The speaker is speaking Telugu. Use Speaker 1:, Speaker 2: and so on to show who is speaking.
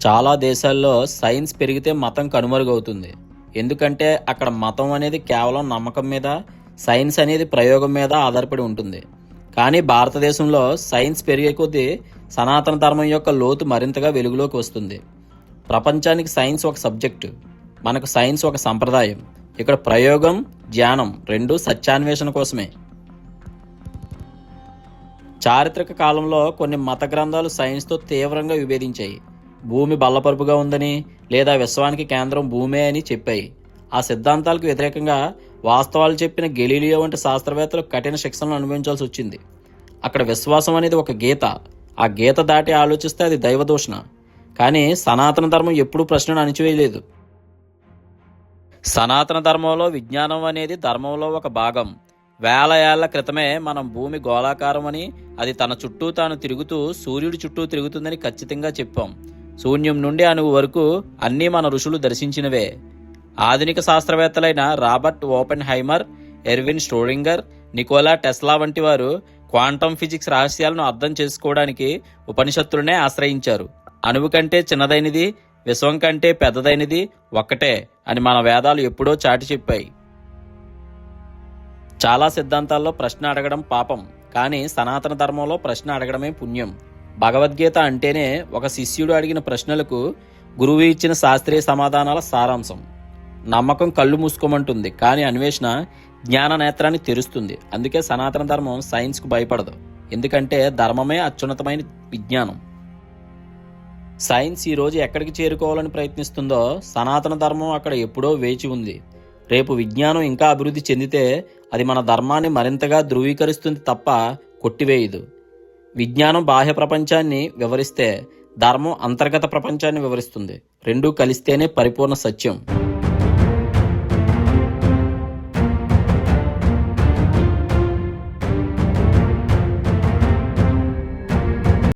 Speaker 1: చాలా దేశాల్లో సైన్స్ పెరిగితే మతం కనుమరుగవుతుంది. ఎందుకంటే అక్కడ మతం అనేది కేవలం నమ్మకం మీద, సైన్స్ అనేది ప్రయోగం మీద ఆధారపడి ఉంటుంది. కానీ భారతదేశంలో సైన్స్ పెరిగే కొద్దీ సనాతన ధర్మం యొక్క లోతు మరింతగా వెలుగులోకి వస్తుంది. ప్రపంచానికి సైన్స్ ఒక సబ్జెక్టు, మనకు సైన్స్ ఒక సంప్రదాయం. ఇక్కడ ప్రయోగం, ధ్యానం రెండూ సత్యాన్వేషణ కోసమే. చారిత్రక కాలంలో కొన్ని మత గ్రంథాలు సైన్స్తో తీవ్రంగా విభేదించాయి. భూమి బల్లపరుపుగా ఉందని లేదా విశ్వానికి కేంద్రం భూమే అని చెప్పాయి. ఆ సిద్ధాంతాలకు వ్యతిరేకంగా వాస్తవాలు చెప్పిన గెలీలియో వంటి శాస్త్రవేత్తలు కఠిన శిక్షలను అనుభవించాల్సి వచ్చింది. అక్కడ విశ్వాసం అనేది ఒక గీత, ఆ గీత దాటి ఆలోచిస్తే అది దైవదూషణ. కానీ సనాతన ధర్మం ఎప్పుడూ ప్రశ్నను అణిచివేయలేదు. సనాతన ధర్మంలో విజ్ఞానం అనేది ధర్మంలో ఒక భాగం. వేల ఏళ్ల క్రితమే మనం భూమి గోళాకారం అని, అది తన చుట్టూ తాను తిరుగుతూ సూర్యుడి చుట్టూ తిరుగుతుందని ఖచ్చితంగా చెప్పాం. శూన్యం నుండి అణువు వరకు అన్నీ మన ఋషులు దర్శించినవే. ఆధునిక శాస్త్రవేత్తలైన Robert Oppenheimer, Erwin Schrodinger, Nikola Tesla వంటి వారు క్వాంటం ఫిజిక్స్ రహస్యాలను అర్థం చేసుకోవడానికి ఉపనిషత్తులనే ఆశ్రయించారు. అణువు కంటే చిన్నదైనది, విశ్వం కంటే పెద్దదైనది ఒక్కటే అని మన వేదాలు ఎప్పుడో చాటి చెప్పాయి. చాలా సిద్ధాంతాల్లో ప్రశ్న అడగడం పాపం, కానీ సనాతన ధర్మంలో ప్రశ్న అడగడమే పుణ్యం. భగవద్గీత అంటేనే ఒక శిష్యుడు అడిగిన ప్రశ్నలకు గురువు ఇచ్చిన శాస్త్రీయ సమాధానాల సారాంశం. నమ్మకం కళ్ళు మూసుకోమంటుంది, కానీ అన్వేషణ జ్ఞాన నేత్రాన్ని తెరుస్తుంది. అందుకే సనాతన ధర్మం సైన్స్కు భయపడదు, ఎందుకంటే ధర్మమే అత్యున్నతమైన విజ్ఞానం. సైన్స్ ఈరోజు ఎక్కడికి చేరుకోవాలని ప్రయత్నిస్తుందో సనాతన ధర్మం అక్కడ ఎప్పుడో వేచి ఉంది. రేపు విజ్ఞానం ఇంకా అభివృద్ధి చెందితే అది మన ధర్మాన్ని మరింతగా ధృవీకరిస్తుంది తప్ప కొట్టివేయదు. విజ్ఞానం బాహ్య ప్రపంచాన్ని వివరిస్తే ధర్మం అంతర్గత ప్రపంచాన్ని వివరిస్తుంది. రెండూ కలిస్తేనే పరిపూర్ణ సత్యం.